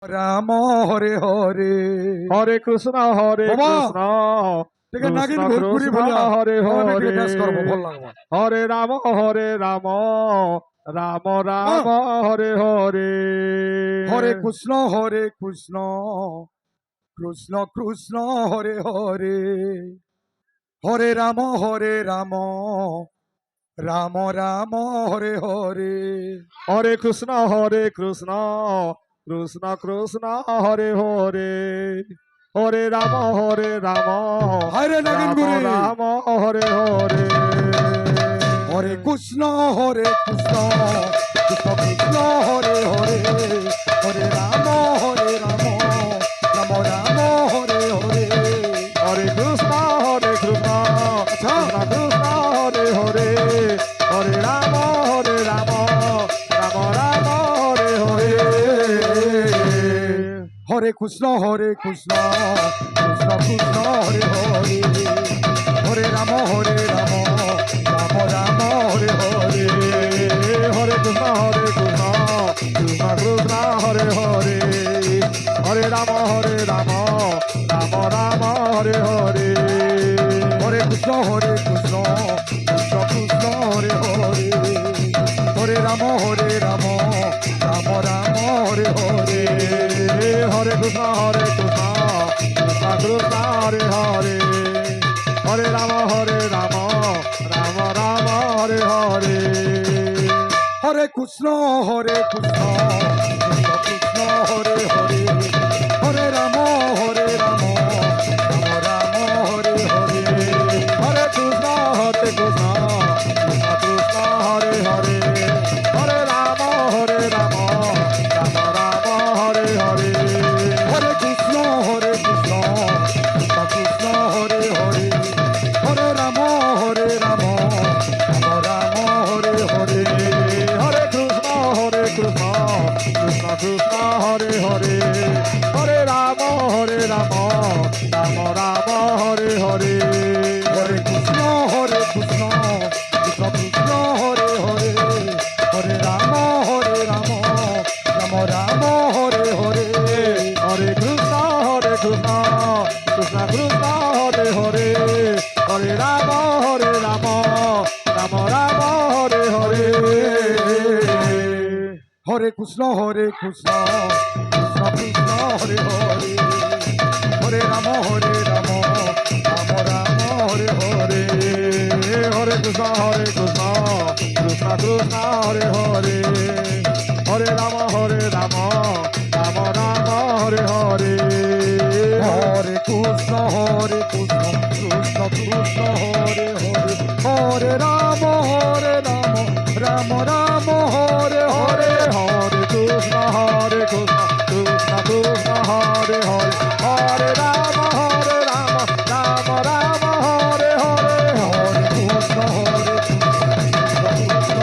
রাম হরে হরে হরে কৃষ্ণ বাবা, কৃষ্ণ দেখে কৃষ্ণ নাগিন ভোজপুরি কৃষ্ণ বলিয়া হরে আমি হরে ড্যান্স করবো, ভাল লাগবে। হরে রাম রাম রাম হরে হরে হরে কৃষ্ণ কৃষ্ণ কৃষ্ণ হরে হরে হরে রাম রাম রাম হরে হরে হরে কৃষ্ণ কৃষ্ণ কৃষ্ণ কৃষ্ণ হরে হরে হরে রাম হরে নাগিন রাম গুরি রাম হরে হরে হরে কৃষ্ণ কৃষ্ণ কৃষ্ণ হরে হরে হরে রাম রাম রাম হরে হরে হরে কৃষ্ণ কৃষ্ণ আচ্ছা কৃষ্ণ হরে হরে হরে রাম রাম রাম হরে হরে হরে কৃষ্ণ কৃষ্ণ কৃষ্ণ হরে হরে হরে রাম রাম রাম হরে হরে হরে কৃষ্ণ কৃষ্ণ কৃষ্ণ হরে হরে হরে রাম রাম রাম হরে হরে হরে কৃষ্ণ কৃষ্ণ কৃষ্ণ হরে হরে হরে রাম রাম রাম হরে হরে হরে কৃষ্ণ কৃষ্ণ কৃষ্ণ হরে হরে হরে রাম রাম রাম হরে হরে হরে কৃষ্ণ কৃষ্ণ কৃষ্ণ হরে হরে হরে রাম রাম রাম হরে হরে হরে কৃষ্ণ কৃষ্ণ কৃষ্ণ হরে হরে হরে রাম রাম রাম হরে হরে হরে কৃষ্ণ কৃষ্ণ কৃষ্ণ হরে হরে হরে রাম রাম রাম হরে হরে হরে কৃষ্ণ কৃষ্ণ কৃষ্ণ কৃষ্ণ হরে হরে হরে রাম রাম রাম হরে হরে হরে কৃষ্ণ কৃষ্ণ কৃষ্ণ হরে হরে হরে রাম রাম রাম হরে হরে হরে কৃষ্ণ কৃষ্ণ কৃষ্ণ কৃষ্ণ হরে হরে হরে রাম রাম রাম হরে হরে হরে কৃষ্ণ কৃষ্ণ কৃষ্ণ হরে হরে হরে রাম রাম রাম হরে হরে হরে কৃষ্ণ কৃষ্ণ কৃষ্ণ কৃষ্ণ হরে হরে হরে রাম রাম রাম হরে হরে হরে কৃষ্ণ কৃষ্ণ কৃষ্ণ হরে হরে হরে রাম রাম রাম হরে হরে হরে কৃষ্ণ কৃষ্ণ কৃষ্ণ হরে হরে হরে রাম রাম রাম হরে হরে হরে কৃষ্ণ কৃষ্ণ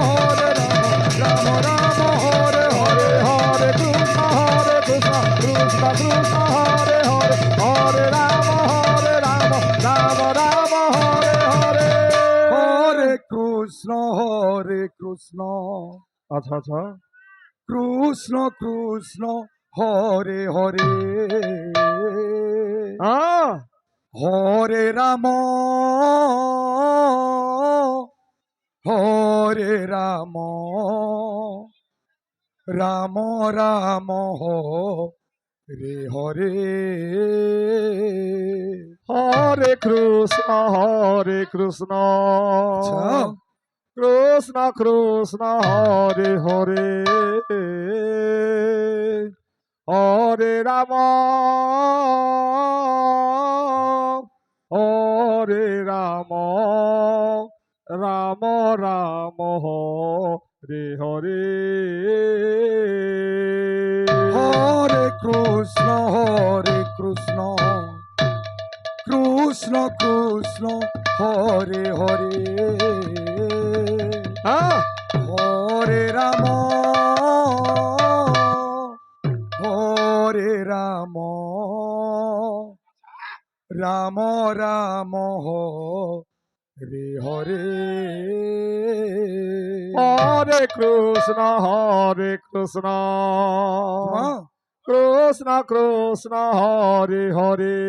হরে রাম রাম রাম হরে হরে হরে কৃষ্ণ কৃষ্ণ কৃষ্ণ হরে হরে হরে রাম রাম রাম হরে হরে হরে কৃষ্ণ আচ্ছা আচ্ছা কৃষ্ণ কৃষ্ণ হরে হরে হরে রাম রাম রাম হরে হরে হরে কৃষ্ণ আচ্ছা কৃষ্ণ কৃষ্ণ হরে হরে হরে রাম রাম রাম হরে হরে হরে কৃষ্ণ কৃষ্ণ কৃষ্ণ হরে হরে হরে রাম রাম রাম রে হরে হরে কৃষ্ণ হরে কৃষ্ণ মা, কৃষ্ণ কৃষ্ণ হরে হরে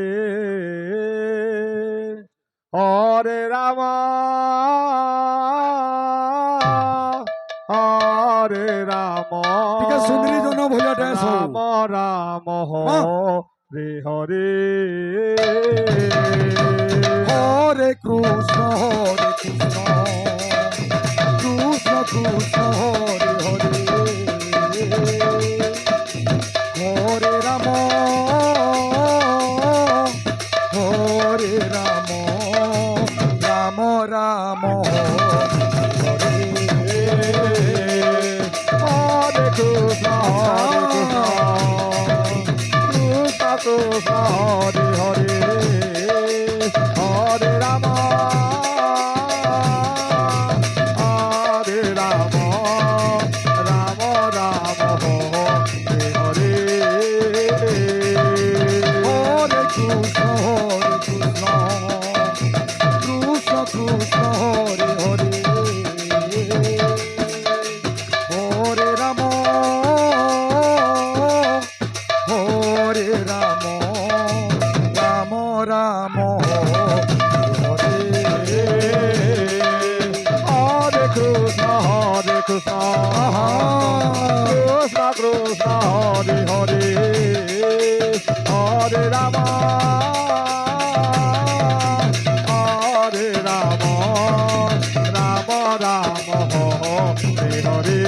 হরে রাম হরে রাম ଟିକେ ସୁନ୍ଦରୀ ଜନ ଭଳିଆ ଡ୍ୟାନ୍ସ রাম ହଉ রাম হ্যাঁ। হরে হরে হরে কৃষ্ণ কৃষ্ণ কৃষ্ণ হরে হরে হরে রাম রাম রাম হরে হরে কৃষ্ণ কৃষ্ণ কৃষ্ণ হরে হরে হরে রাম হরে রাম রাম রাম হরে হরে হরে কৃষ্ণ কৃষ্ণ কৃষ্ণ হরে হরে হরে রাম রাম রাম হরে হরে কৃষ্ণ কৃষ্ণ কৃষ্ণ হরে হরে হরে রাম হরে রাম রাম রাম হরে হরে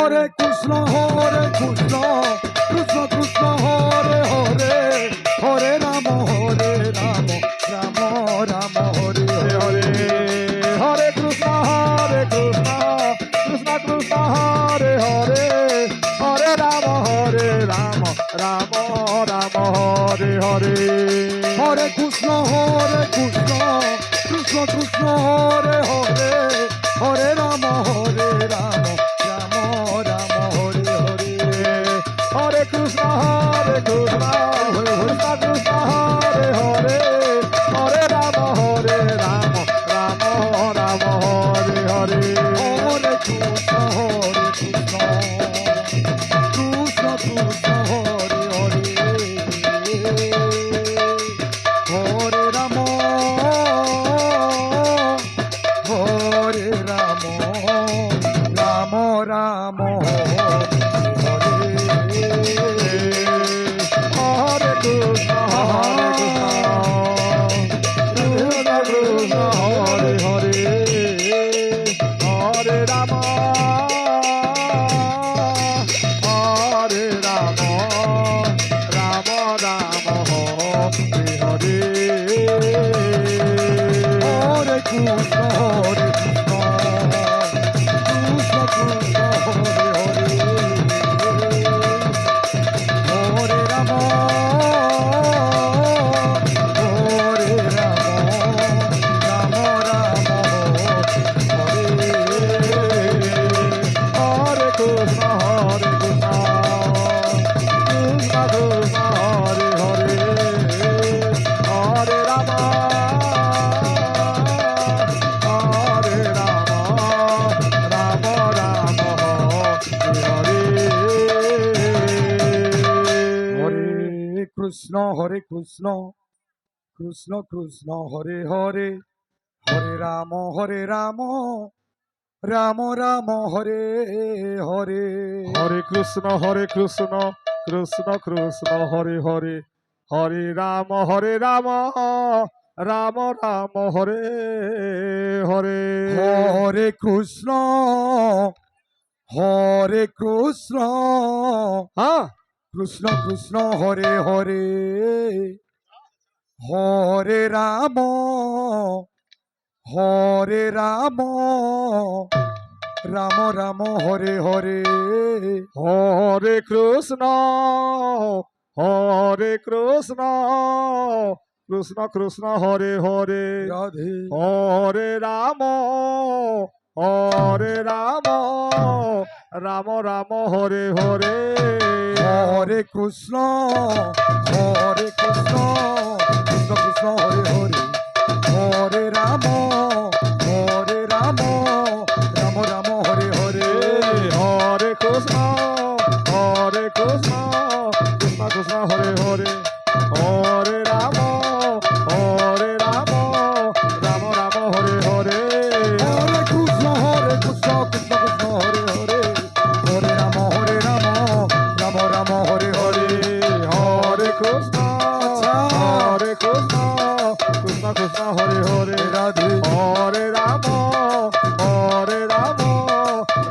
হরে কৃষ্ণ কৃষ্ণ কৃষ্ণ হরে হরে হরে রাম রাম রাম হরে হরে হরে কৃষ্ণ কৃষ্ণ কৃষ্ণ হরে হরে হরে রাম রাম রাম হরে হরে হরে কৃষ্ণ কৃষ্ণ কৃষ্ণ হরে হরে হরে রাম রাম রাম হরে হরে হরে কৃষ্ণ কৃষ্ণ কৃষ্ণ হরে হরে হরে রাম রাম রাম হরে হরে হরে কৃষ্ণ কৃষ্ণ হরে হরে হরে রাম রাম রাম হরে হরে কৃষ্ণ কৃষ্ণ কৃষ্ণ হরে হরে হরে রাম হরে রাম রাম রাম হরে হরে হরে কৃষ্ণ কৃষ্ণ হরে হরে রাম রাম রাম হরে হরে কৃষ্ণ কৃষ্ণ কৃষ্ণ হরে হরে হরে রাম হরে রাম রাম রাম হরে হরে হরে কৃষ্ণ কৃষ্ণ কৃষ্ণ হরে হরে হরে রাম রাম রাম হরে হরে হরে কৃষ্ণ কৃষ্ণ কৃষ্ণ হরে হরে হরে রাম রাম রাম হরে হরে হরে কৃষ্ণ হ্যাঁ কৃষ্ণ কৃষ্ণ হরে হরে হরে রাম রাম রাম হরে হরে হরে কৃষ্ণ কৃষ্ণ কৃষ্ণ হরে হরে রাধে হরে রাম রাম রাম হরে হরে হরে কৃষ্ণ কৃষ্ণ কৃষ্ণ হরে হরে হরে রাম রাম রাম হরে হরে হরে কৃষ্ণ কৃষ্ণ কৃষ্ণ হরে হরে হরে রাম রাম রাম হরে হরে হরে কৃষ্ণ কৃষ্ণ কৃষ্ণ হরে হরে হরে রাম রাম রাম হরে হরে হরে কৃষ্ণ কৃষ্ণ কৃষ্ণ হরে হরে রাধে হরে রাম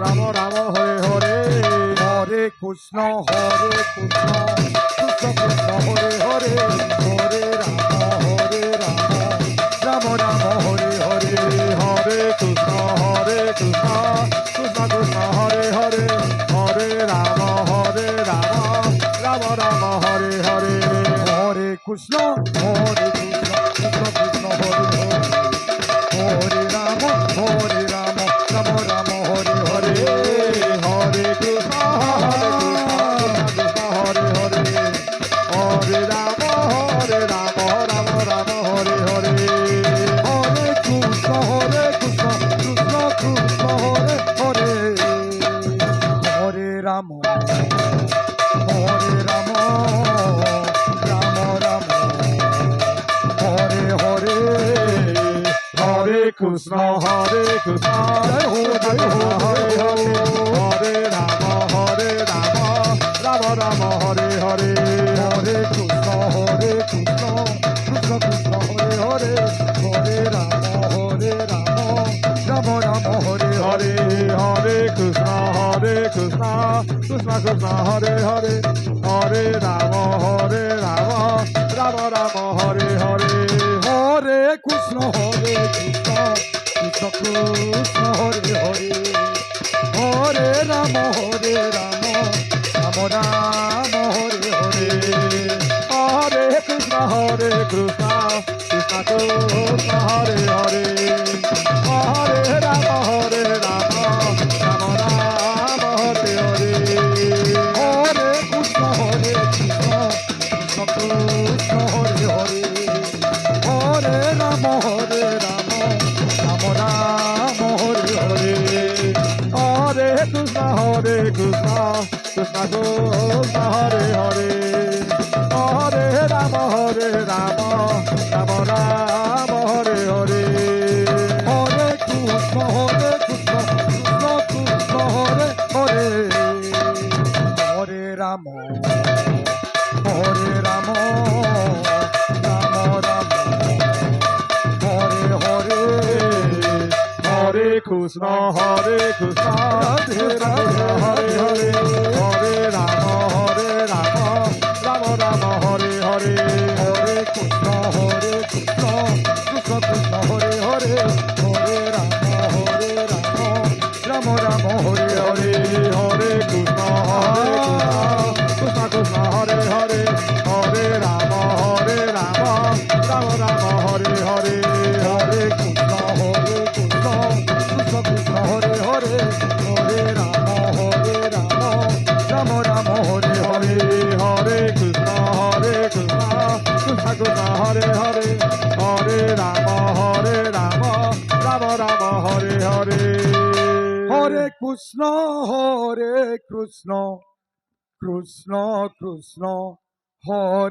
রাম রাম হরে হরে হরে কৃষ্ণ কৃষ্ণ কৃষ্ণ হরে হরে হরে রাম রাম রাম হরে হরে হরে কৃষ্ণ কৃষ্ণ কৃষ্ণ হরে হরে হরে রাম রাম রাম হরে হরে হরে কৃষ্ণ কৃষ্ণ কৃষ্ণ হরে হরে হরে রাম রাম রাম হরে হরে হরে কৃষ্ণ কৃষ্ণ হরে হরে হরে রাম রাম রাম হরে হরে হরে কৃষ্ণ কৃষ্ণ কৃষ্ণ হরে হরে হরে রাম রাম রাম হরে হরে হরে কৃষ্ণ কৃষ্ণ জয় হো জয় হো হরে হরে হরে রাম রাম রাম হরে হরে হরে কৃষ্ণ কৃষ্ণ কৃষ্ণ হরে হরে হরে রাম রাম রাম হরে হরে হরে হরে কৃষ্ণ কৃষ্ণ কৃষ্ণ হরে হরে হরে রাম রাম রাম হরে হরে হরে কৃষ্ণ কৃষ্ণ কৃষ্ণ হরে হরে হরে রাম রাম রাম হরে হরে হরে কৃষ্ণ কৃষ্ণ কৃষ্ণ হরে হরে হরে রাম রাম রাম হরে হরে হরে কৃষ্ণ কৃষ্ণ কৃষ্ণ হরে হরে হরে রাম রাম রাম হরে হরে হরে কৃষ্ণ কৃষ্ণ কৃষ্ণ কৃষ্ণ হরে হরে হরে রাম রাম রাম হরে হরে হরে কৃষ্ণ কৃষ্ণ কৃষ্ণ হরে হরে হরে রাম রাম রাম হরে হরে হরে কৃষ্ণ কৃষ্ণ রাধে রাধে হরে হরে হরে রাম রাম রাম হরে হরে হরে কৃষ্ণ কৃষ্ণ কৃষ্ণ হরে হরে হরে রাম রাম রাম হরে হরে হরে কৃষ্ণ কৃষ্ণ কৃষ্ণ হরে হরে হরে রাম রাম রাম হরে হরে হরে কৃষ্ণ কৃষ্ণ কৃষ্ণ হরে হরে হরে রাম রাম রাম হরে হরে হরে কৃষ্ণ কৃষ্ণ কৃষ্ণ কৃষ্ণ হরে হরে হরে রাম রাম রাম হরে হরে হরে কৃষ্ণ কৃষ্ণ কৃষ্ণ কৃষ্ণ হরে